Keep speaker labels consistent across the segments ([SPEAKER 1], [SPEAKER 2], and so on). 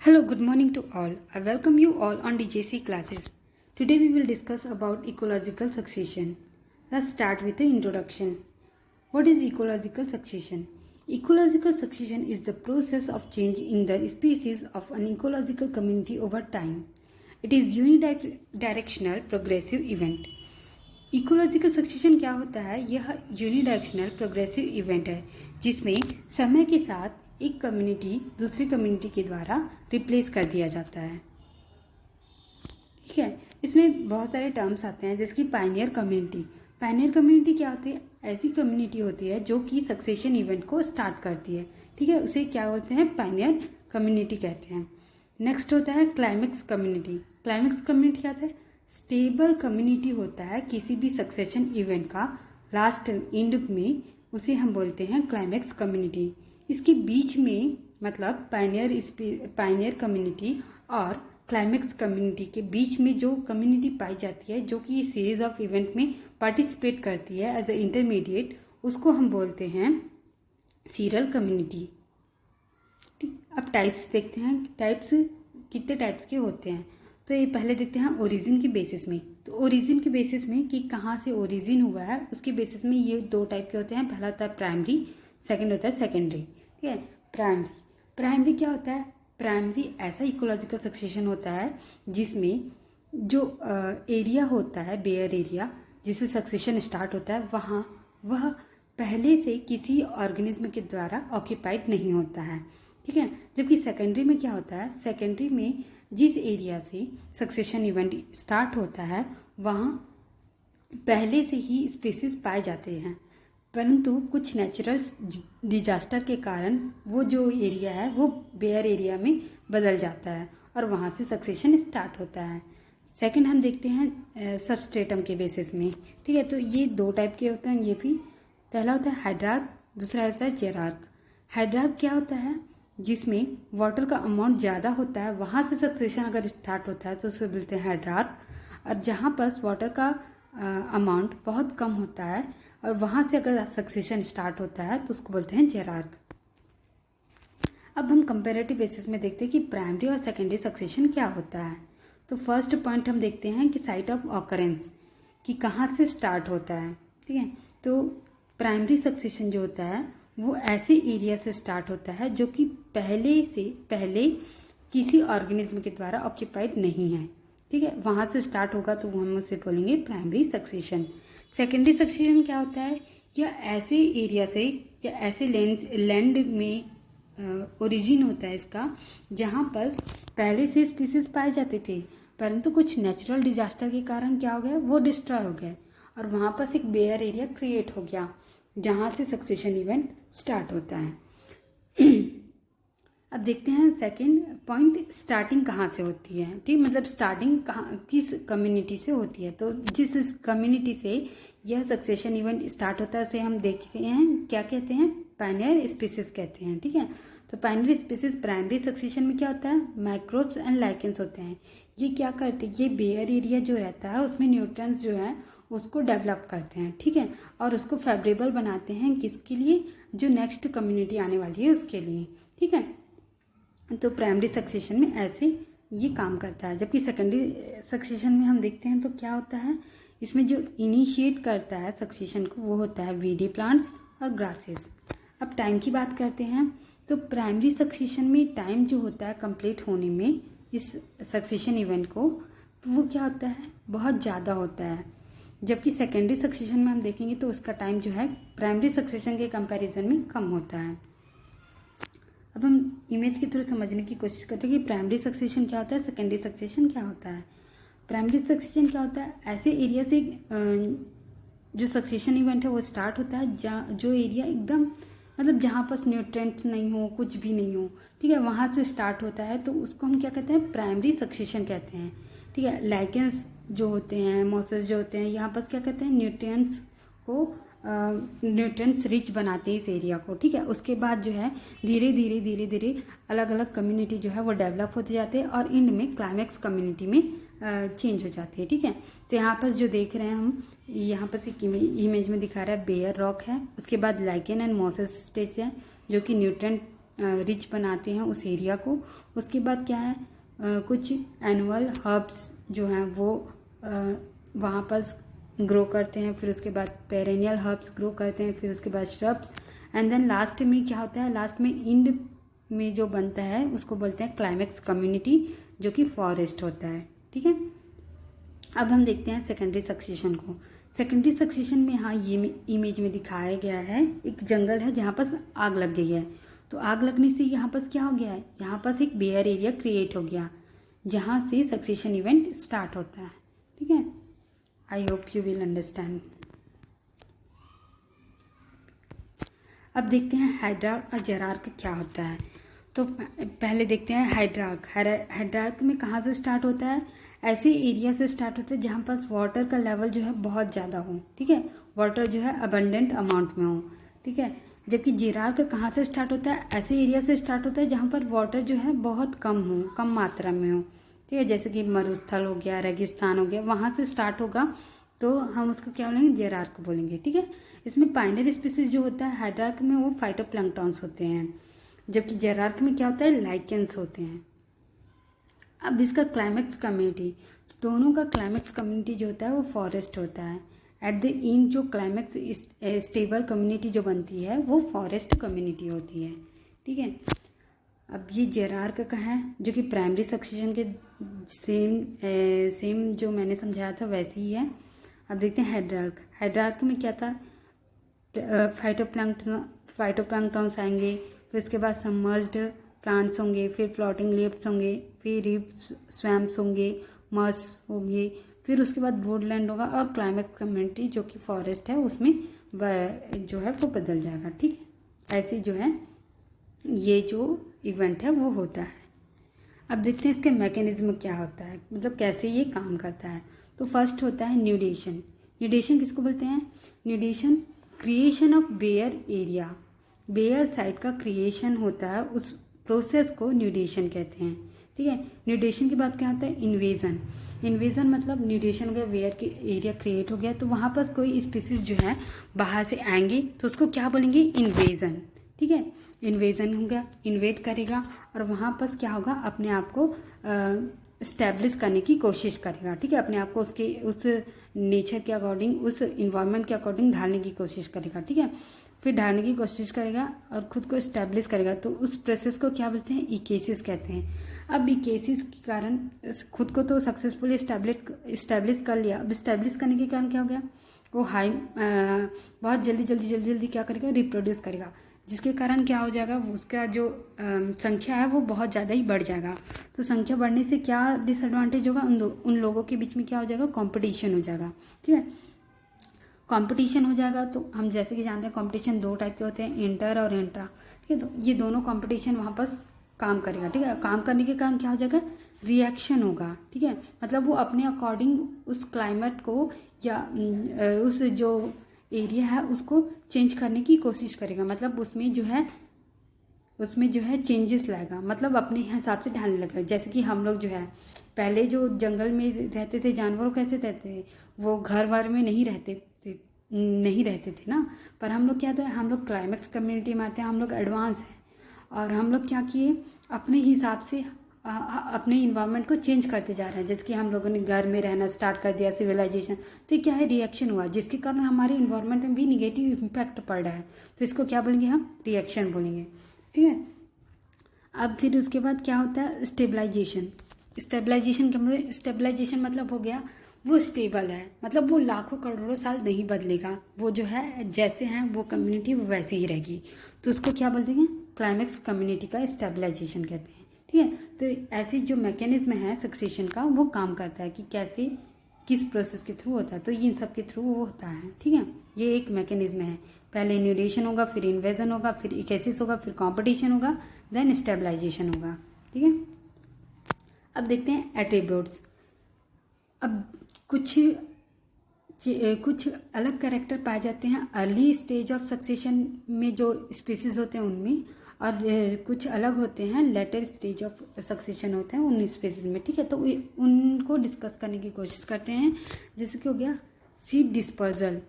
[SPEAKER 1] Hello, good morning to all. I welcome you all on DJC classes. Today we will discuss about ecological succession. Let's start with the introduction. What is ecological succession? Ecological succession is the process of change in the species of an ecological community over time. It is unidirectional progressive event. Ecological succession क्या होता है? यह unidirectional progressive event है जिसमें समय के साथ एक कम्युनिटी दूसरी कम्युनिटी के द्वारा रिप्लेस कर दिया जाता है। ठीक है, इसमें बहुत सारे टर्म्स आते हैं जैसे कि पायनियर कम्युनिटी। पायनियर कम्युनिटी क्या होती है? ऐसी कम्युनिटी होती है जो कि सक्सेशन इवेंट को स्टार्ट करती है। ठीक है, उसे क्या बोलते हैं? पायनियर कम्युनिटी कहते हैं। नेक्स्ट होता है क्लाइमेक्स कम्युनिटी। क्लाइमेक्स कम्युनिटी क्या होता है? स्टेबल कम्युनिटी होता है किसी भी सक्सेशन इवेंट का लास्ट एंड में, उसे हम बोलते हैं क्लाइमेक्स कम्युनिटी। इसके बीच में मतलब पायनियर कम्युनिटी और क्लाइमेक्स कम्युनिटी के बीच में जो कम्युनिटी पाई जाती है जो कि सीरीज ऑफ इवेंट में पार्टिसिपेट करती है एज ए इंटरमीडिएट, उसको हम बोलते हैं सीरियल कम्युनिटी। अब टाइप्स देखते हैं, टाइप्स कितने टाइप्स के होते हैं। तो ये पहले देखते हैं ओरिजिन के बेसिस में। तो ओरिजिन के बेसिस में कि कहाँ से ओरिजिन हुआ है उसके बेसिस में ये दो टाइप के होते हैं। पहला होता है प्राइमरी, सेकंड होता है सेकेंडरी। ठीक है, प्राइमरी क्या होता है? प्राइमरी ऐसा इकोलॉजिकल सक्सेशन होता है जिसमें जो एरिया होता है, बेयर एरिया जिससे सक्सेशन स्टार्ट होता है, वह पहले से किसी ऑर्गेनिज्म के द्वारा ऑक्यूपाइड नहीं होता है। ठीक है, जबकि सेकेंडरी में क्या होता है? सेकेंडरी में जिस एरिया से सक्सेशन इवेंट स्टार्ट होता है वहाँ पहले से ही स्पीसीज पाए जाते हैं, परंतु कुछ नेचुरल डिजास्टर के कारण वो जो एरिया है वो बेयर एरिया में बदल जाता है और वहाँ से सक्सेशन स्टार्ट होता है। सेकंड हम देखते हैं सबस्ट्रेटम के बेसिस में। ठीक है, तो ये दो टाइप के होते हैं। ये भी पहला होता है हाइड्रार्क, दूसरा होता है जेरार्क। हाइड्रार्क क्या होता है? जिसमें वाटर का अमाउंट ज़्यादा होता है, वहाँ से सक्सेशन अगर स्टार्ट होता है तो उसे बोलते हैं हाइड्रार्क। और जहाँ पर वाटर का अमाउंट बहुत कम होता है और वहाँ से अगर सक्सेशन स्टार्ट होता है तो उसको बोलते हैं जेरार्क। अब हम कंपेरेटिव बेसिस में देखते हैं कि प्राइमरी और सेकेंडरी सक्सेशन क्या होता है। तो फर्स्ट पॉइंट हम देखते हैं कि साइट ऑफ ऑकरेंस, कि कहाँ से स्टार्ट होता है। ठीक है, तो प्राइमरी सक्सेशन जो होता है वो ऐसे एरिया से स्टार्ट होता है जो कि पहले किसी ऑर्गेनिज्म के द्वारा ऑक्यूपाइड नहीं है। ठीक है, वहाँ से स्टार्ट होगा तो हम उसे बोलेंगे प्राइमरी सक्सेशन। सेकेंडरी सक्सेशन क्या होता है? यह ऐसे एरिया से या ऐसे लैंड में ओरिजिन होता है इसका जहाँ पर पहले से स्पीसीज पाए जाते थे, परंतु कुछ नेचुरल डिजास्टर के कारण क्या हो गया? वो डिस्ट्रॉय हो गए और वहाँ पर एक बेयर एरिया क्रिएट हो गया जहाँ से सक्सेशन इवेंट स्टार्ट होता है। अब देखते हैं सेकंड पॉइंट, स्टार्टिंग कहाँ से होती है। ठीक, मतलब स्टार्टिंग कहाँ, किस कम्युनिटी से होती है। तो जिस कम्युनिटी से यह सक्सेशन इवेंट स्टार्ट होता है उसे हम देखते हैं क्या कहते हैं? पायनियर स्पीसीज कहते हैं। ठीक है, तो पायनियर स्पीसीज प्राइमरी सक्सेशन में क्या होता है? माइक्रोब्स एंड लाइकेंस होते हैं। ये क्या करते हैं? ये बेयर एरिया जो रहता है उसमें न्यूट्रिएंट्स जो है उसको डेवलप करते हैं। ठीक है, और उसको फेवरेबल बनाते हैं किसके लिए? जो नेक्स्ट कम्युनिटी आने वाली है उसके लिए। ठीक है, तो प्राइमरी सक्सेशन में ऐसे ये काम करता है। जबकि सेकेंडरी सक्सेशन में हम देखते हैं तो क्या होता है? इसमें जो इनिशिएट करता है सक्सेशन को वो होता है वीडी प्लांट्स और ग्रासेस। अब टाइम की बात करते हैं तो प्राइमरी सक्सेशन में टाइम जो होता है कंप्लीट होने में इस सक्सेशन इवेंट को, तो वो क्या होता है? बहुत ज़्यादा होता है। जबकि सेकेंडरी सक्सेशन में हम देखेंगे तो उसका टाइम जो है प्राइमरी सक्सेशन के कंपैरिजन में कम होता है। अब हम इमेज के थ्रू समझने की कोशिश करते हैं कि प्राइमरी सक्सेशन क्या होता है, सेकेंडरी सक्सेशन क्या होता है। प्राइमरी सक्सेशन क्या होता है? ऐसे एरिया से जो सक्सेशन इवेंट है वो स्टार्ट होता है जो एरिया एकदम मतलब जहाँ पर न्यूट्रिएंट्स नहीं हो, कुछ भी नहीं हो। ठीक है, वहाँ से स्टार्ट होता है तो उसको हम क्या कहते हैं? प्राइमरी सक्सेशन कहते हैं। ठीक है, लाइकेंस जो होते हैं, मॉसेस जो होते हैं, यहाँ पर क्या कहते हैं? न्यूट्रिएंट्स रिच बनाते हैं इस एरिया को। ठीक है, उसके बाद जो है धीरे धीरे अलग अलग कम्युनिटी जो है वो डेवलप होते जाते हैं और एंड में क्लाइमेक्स कम्युनिटी में चेंज हो जाती है। ठीक है, तो यहाँ पर जो देख रहे हैं हम, यहाँ पर एक इमेज में दिखा रहा है बेयर रॉक है, उसके बाद लाइकेन एंड मॉसेस स्टेज है जो कि न्यूट्रिएंट रिच बनाते हैं उस एरिया को। उसके बाद क्या है, कुछ एनुअल हर्ब्स जो हैं वो वहाँ पर ग्रो करते हैं, फिर उसके बाद पेरेनियल हर्ब्स ग्रो करते हैं, फिर उसके बाद श्रब्स, एंड देन लास्ट में क्या होता है, लास्ट में इंड में जो बनता है उसको बोलते हैं क्लाइमेक्स कम्युनिटी, जो कि फॉरेस्ट होता है। ठीक है, अब हम देखते हैं सेकेंडरी सक्सेशन को। सेकेंडरी सक्सेशन में यहाँ ये इमेज में दिखाया गया है, एक जंगल है जहाँ पर आग लग गई है। तो आग लगने से यहाँ पर क्या हो गया है, यहाँ पर एक बेयर एरिया क्रिएट हो गया जहाँ से सक्सेशन इवेंट स्टार्ट होता है। ठीक है, I hope you will understand. अब देखते हैं हाइड्रार्क और जेरार्क क्या होता है। तो पहले देखते हैं हाइड्रार्क। हाइड्रार्क में कहाँ से स्टार्ट होता है, ऐसे एरिया से स्टार्ट होता है जहाँ पास वाटर का लेवल जो है बहुत ज़्यादा हो। ठीक है, वाटर जो है अबंडेंट अमाउंट में हो। ठीक है, जबकि जेरार्क कहाँ से स्टार्ट होता है, ऐसे एरिया से स्टार्ट होता है जहाँ पर वाटर जो है बहुत कम हो, कम मात्रा में हो। ठीक है, जैसे कि मरुस्थल हो गया, रेगिस्तान हो गया, वहाँ से स्टार्ट होगा तो हम उसको क्या बोलेंगे, जेरार्क बोलेंगे। ठीक है, इसमें पाइनरी स्पीसीज जो होता है हाइड्रार्क में वो फाइटोप्लैंक्टन्स होते हैं, जबकि जेरार्क में क्या होता है, लाइकेंस होते हैं। अब इसका क्लाइमेक्स कम्युनिटी, तो दोनों का क्लाइमेक्स कम्युनिटी जो होता है वो फॉरेस्ट होता है। एट द एंड जो क्लाइमेक्स स्टेबल कम्युनिटी जो बनती है वो फॉरेस्ट कम्युनिटी होती है। ठीक है, अब ये जेरार्क का है जो कि प्राइमरी सक्सेशन के सेम जो मैंने समझाया था वैसे ही है। अब देखते हैं हाइड्रार्क। हाइड्रार्क में क्या था, फाइटोप्लैंक्टन्स आएंगे, फिर उसके बाद सबमर्ज्ड प्लांट्स होंगे, फिर फ्लोटिंग लीव्स होंगे, फिर रीफ स्वैम्प्स होंगे, मर्स होंगे, फिर उसके बाद वुडलैंड होगा, और क्लाइमेक्स कम्युनिटी जो कि फॉरेस्ट है उसमें जो है वो बदल जाएगा। ठीक है, ऐसे जो है ये जो इवेंट है वो होता है। अब देखते हैं इसके मैकेनिज्म क्या होता है, मतलब कैसे ये काम करता है। तो फर्स्ट होता है न्यूडेशन। न्यूडेशन किसको बोलते हैं, nudation creation of bare area, bare side का क्रिएशन होता है, उस प्रोसेस को न्यूडेशन कहते हैं। ठीक है, न्यूडेशन के बाद क्या होता है, इन्वेजन। इन्वेजन मतलब न्यूडेशन हो गया, बेयर के एरिया क्रिएट हो गया, तो वहाँ पर कोई स्पीसीज जो है बाहर से आएंगे तो उसको क्या बोलेंगे, इन्वेजन। ठीक है, इन्वेजन हो गया, इन्वेट करेगा और वहाँ पर क्या होगा, अपने आप को इस्टेब्लिश करने की कोशिश करेगा। ठीक है, अपने आप को उसके उस नेचर के अकॉर्डिंग, उस इन्वायरमेंट के अकॉर्डिंग ढालने की कोशिश करेगा। ठीक है, फिर ढालने की कोशिश करेगा और खुद को इस्टेब्लिश करेगा, तो उस प्रोसेस को क्या बोलते हैं, इकेसिस कहते हैं। अब इकेसिस के कारण खुद को तो सक्सेसफुली इस्टेब्लिश कर लिया। अब इस्टेब्लिश करने के कारण क्या हो गया, वो बहुत जल्दी क्या करेगा, रिप्रोड्यूस करेगा, जिसके कारण क्या हो जाएगा, उसका जो संख्या है वो बहुत ज़्यादा ही बढ़ जाएगा। तो संख्या बढ़ने से क्या डिसएडवांटेज होगा, उन लोगों के बीच में क्या हो जाएगा, कंपटीशन हो जाएगा। ठीक है, कंपटीशन हो जाएगा, तो हम जैसे कि जानते हैं कंपटीशन दो टाइप के होते हैं, इंटर और इंट्रा। ठीक है, तो ये दोनों कंपटीशन वहाँ पर काम करेगा। ठीक है, काम करने के कारण क्या हो जाएगा, रिएक्शन होगा। ठीक है, मतलब वो अपने अकॉर्डिंग उस क्लाइमेट को या उस जो एरिया है उसको चेंज करने की कोशिश करेगा, मतलब उसमें जो है चेंजेस लाएगा, मतलब अपने हिसाब से ढालने लगेगा। जैसे कि हम लोग जो है पहले जो जंगल में रहते थे, जानवर कैसे रहते थे, वो घर वर में नहीं रहते थे ना, पर हम लोग क्या था, हम लोग क्लाइमेक्स कम्युनिटी में आते हैं, हम लोग एडवांस हैं, और हम लोग क्या किए, अपने हिसाब से अपने इन्वायरमेंट को चेंज करते जा रहे हैं। जैसे कि हम लोगों ने घर में रहना स्टार्ट कर दिया, सिविलाइजेशन, तो क्या है, रिएक्शन हुआ, जिसके कारण हमारे इन्वायरमेंट में भी निगेटिव इम्पैक्ट पड़ रहा है, तो इसको क्या बोलेंगे, हम रिएक्शन बोलेंगे। ठीक है, अब फिर उसके बाद क्या होता है, स्टेबलाइजेशन। स्टेबलाइजेशन मतलब हो गया, वो स्टेबल है, मतलब वो लाखों करोड़ों साल नहीं बदलेगा, वो जो है जैसे हैं वो कम्युनिटी वो वैसी ही रहेगी, तो उसको क्या बोलते हैं, क्लाइमेक्स कम्युनिटी का स्टेबलाइजेशन कहते हैं। ठीक है, तो ऐसी जो मैकेनिज्म है सक्सेशन का वो काम करता है कि कैसे किस प्रोसेस के थ्रू होता है, तो इन सब के थ्रू वो होता है। ठीक है, ये एक मैकेनिज्म है, पहले न्यूडेशन होगा, फिर इन्वेजन होगा, फिर इकेसिस होगा, फिर कॉम्पिटिशन होगा, देन स्टेबलाइजेशन होगा। ठीक है, अब देखते हैं एट्रीब्यूट्स। अब कुछ अलग कैरेक्टर पाए जाते हैं अर्ली स्टेज ऑफ सक्सेशन में जो स्पीसीज होते हैं उनमें, और कुछ अलग होते हैं लेटर स्टेज ऑफ सक्सेशन होते हैं उन स्पीसीज में। ठीक है, तो उनको डिस्कस करने की कोशिश करते हैं। जैसे कि हो गया seed dispersal.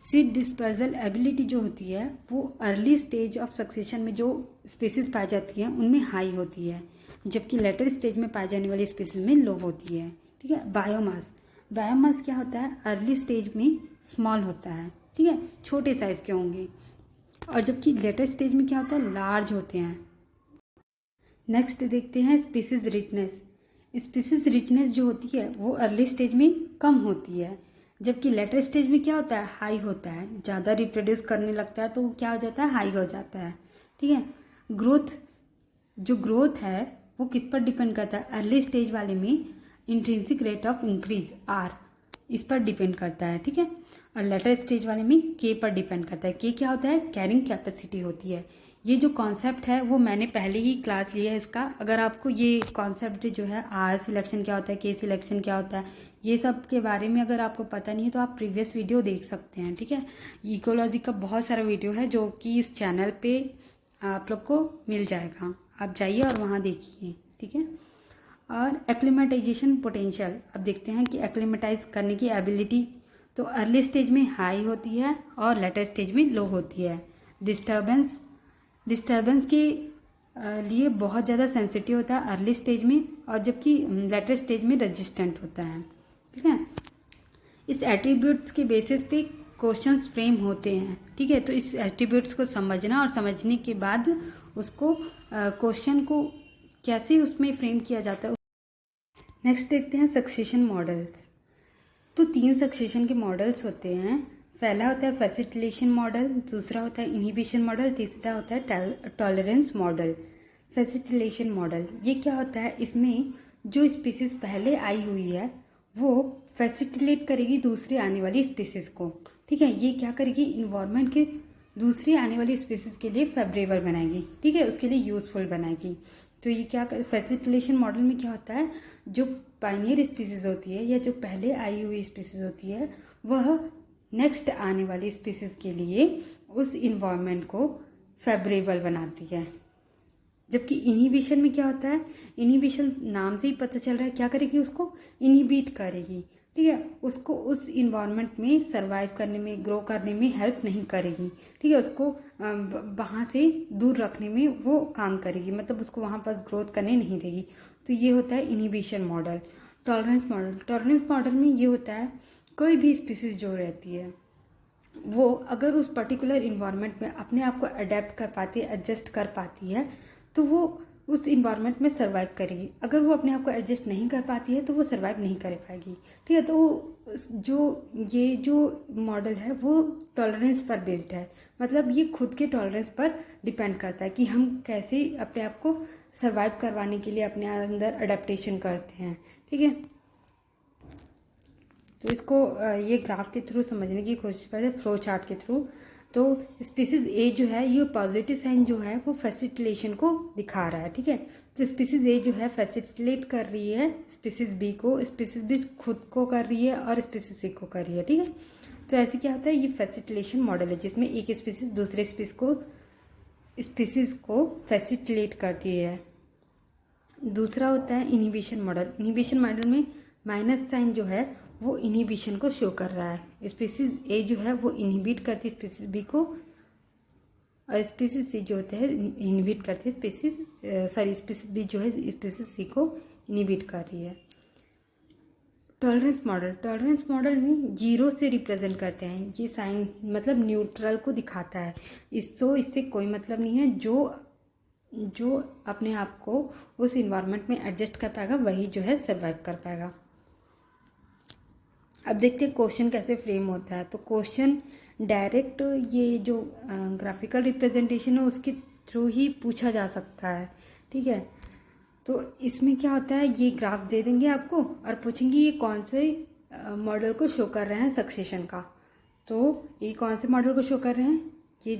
[SPEAKER 1] Seed dispersal ability जो होती है वो अर्ली स्टेज ऑफ सक्सेशन में जो स्पीसीज पाई जाती हैं उनमें हाई होती है, जबकि लेटर स्टेज में पाई जाने वाली स्पीसीज में लो होती है। ठीक है। बायोमास, बायोमास क्या होता है, अर्ली स्टेज में स्मॉल होता है, ठीक है, छोटे साइज के होंगे, और जबकि लेटर स्टेज में क्या होता है, लार्ज होते हैं। नेक्स्ट देखते हैं स्पीसीज रिचनेस। स्पीसीज रिचनेस जो होती है वो अर्ली स्टेज में कम होती है, जबकि लेटर स्टेज में क्या होता है, हाई होता है। ज़्यादा रिप्रोड्यूस करने लगता है तो क्या हो जाता है, हाई हो जाता है। ठीक है। ग्रोथ, जो ग्रोथ है वो किस पर डिपेंड करता है, अर्ली स्टेज वाले में intrinsic rate of increase are, इस पर डिपेंड करता है। ठीक है। और लेटर स्टेज वाले में के पर डिपेंड करता है। के क्या होता है, कैरिंग कैपेसिटी होती है। ये जो कॉन्सेप्ट है वो मैंने पहले ही क्लास लिया है इसका। अगर आपको ये कॉन्सेप्ट जो है, आर सिलेक्शन क्या होता है, के सिलेक्शन क्या होता है, ये सब के बारे में अगर आपको पता नहीं है तो आप प्रीवियस वीडियो देख सकते हैं। ठीक है। इकोलॉजी का बहुत सारा वीडियो है जो कि इस चैनल पे आप लोग को मिल जाएगा, आप जाइए और वहाँ देखिए। ठीक है। और एक्लिमेटाइजेशन पोटेंशियल, अब देखते हैं कि एक्लिमेटाइज करने की एबिलिटी तो अर्ली स्टेज में हाई होती है और लेटर स्टेज में लो होती है। डिस्टर्बेंस के लिए बहुत ज़्यादा सेंसिटिव होता है अर्ली स्टेज में, और जबकि लेटर स्टेज में रेजिस्टेंट होता है। ठीक है। इस एट्रीब्यूट्स के बेसिस पे क्वेश्चंस फ्रेम होते हैं। ठीक है। तो इस एट्रीब्यूट्स को समझना और समझने के बाद उसको क्वेश्चन को कैसे उसमें फ्रेम किया जाता है। नेक्स्ट देखते हैं सक्सेशन मॉडल्स। तो 3 सक्सेशन के मॉडल्स होते हैं। पहला होता है फैसिलिटेशन मॉडल, दूसरा होता है इनहिबिशन मॉडल, तीसरा होता है टॉलरेंस मॉडल। फैसिलिटेशन मॉडल ये क्या होता है, इसमें जो स्पीसीज पहले आई हुई है वो फैसिलिटेट करेगी दूसरी आने वाली स्पीसीज को। ठीक है। ये क्या करेगी, इन्वायरमेंट के दूसरी आने वाली स्पीसीज के लिए फेवरेबल बनाएगी। ठीक है, उसके लिए यूजफुल बनाएगी। तो ये क्या फैसिलिटेशन मॉडल में क्या होता है, जो पायनियर स्पीसीज होती है या जो पहले आई हुई स्पीसीज होती है वह नेक्स्ट आने वाली स्पीसीज के लिए उस इन्वायरमेंट को फेवरेबल बनाती है। जबकि इनहिबिशन में क्या होता है, इनहिबिशन नाम से ही पता चल रहा है क्या करेगी, उसको इनहिबिट करेगी। ठीक है, उसको उस इन्वायरमेंट में सरवाइव करने में, ग्रो करने में हेल्प नहीं करेगी। ठीक है, उसको वहाँ से दूर रखने में वो काम करेगी, मतलब उसको वहाँ पर ग्रोथ करने नहीं देगी। तो ये होता है inhibition model. Tolerance model, tolerance model में ये होता है कोई भी स्पीसीज जो रहती है वो अगर उस पर्टिकुलर इन्वायरमेंट में अपने आप को अडेप्ट कर पाती है, एडजस्ट कर पाती है, तो वो उस इन्वायरमेंट में सर्वाइव करेगी। अगर वो अपने आप को एडजस्ट नहीं कर पाती है तो वो सर्वाइव नहीं कर पाएगी। ठीक है। तो जो मॉडल है वो टॉलरेंस पर बेस्ड है, मतलब ये खुद के टॉलरेंस पर डिपेंड करता है कि हम कैसे अपने आप को सर्वाइव करवाने के लिए अपने अंदर अडेप्टेशन करते हैं। ठीक है। तो इसको ये ग्राफ के थ्रू समझने की कोशिश करते हैं, फ्लो चार्ट के थ्रू। तो स्पीसीज ए जो है ये पॉजिटिव साइन जो है वो फैसिलिटेशन को दिखा रहा है। ठीक है। तो स्पीसीज ए जो है फैसिलिटेट कर रही है स्पीसीज बी को, स्पीसीज बी खुद को कर रही है और स्पीसीज सी को कर रही है। ठीक है। तो ऐसे क्या होता है, ये फैसिलिटेशन मॉडल है जिसमें एक स्पीसीज दूसरे स्पीसीज को फैसिलिटेट करती है। दूसरा होता है इनहिबिशन मॉडल। इनहिबिशन मॉडल में माइनस साइन जो है वो इनहिबिशन को शो कर रहा है। स्पीसीज ए जो है वो इनहिबिट करती है स्पीसीज बी को, और स्पीसीज सी जो होते हैं इनहिबिट करती है स्पीसीज बी जो है स्पीसीज सी को इनहिबिट कर रही है। टॉलरेंस मॉडल, टॉलरेंस मॉडल में 0 से रिप्रेजेंट करते हैं। ये साइन मतलब न्यूट्रल को दिखाता है, इससे कोई मतलब नहीं है। जो अपने आप को उस इन्वायरमेंट में एडजस्ट कर पाएगा वही जो है सर्वाइव कर पाएगा। अब देखते हैं क्वेश्चन कैसे फ्रेम होता है। तो क्वेश्चन डायरेक्ट ये जो ग्राफिकल रिप्रेजेंटेशन है उसके थ्रू ही पूछा जा सकता है। ठीक है। तो इसमें क्या होता है, ये ग्राफ दे देंगे आपको और पूछेंगे ये कौन से मॉडल को शो कर रहे हैं सक्सेशन का। तो ये कौन से मॉडल को शो कर रहे हैं, ये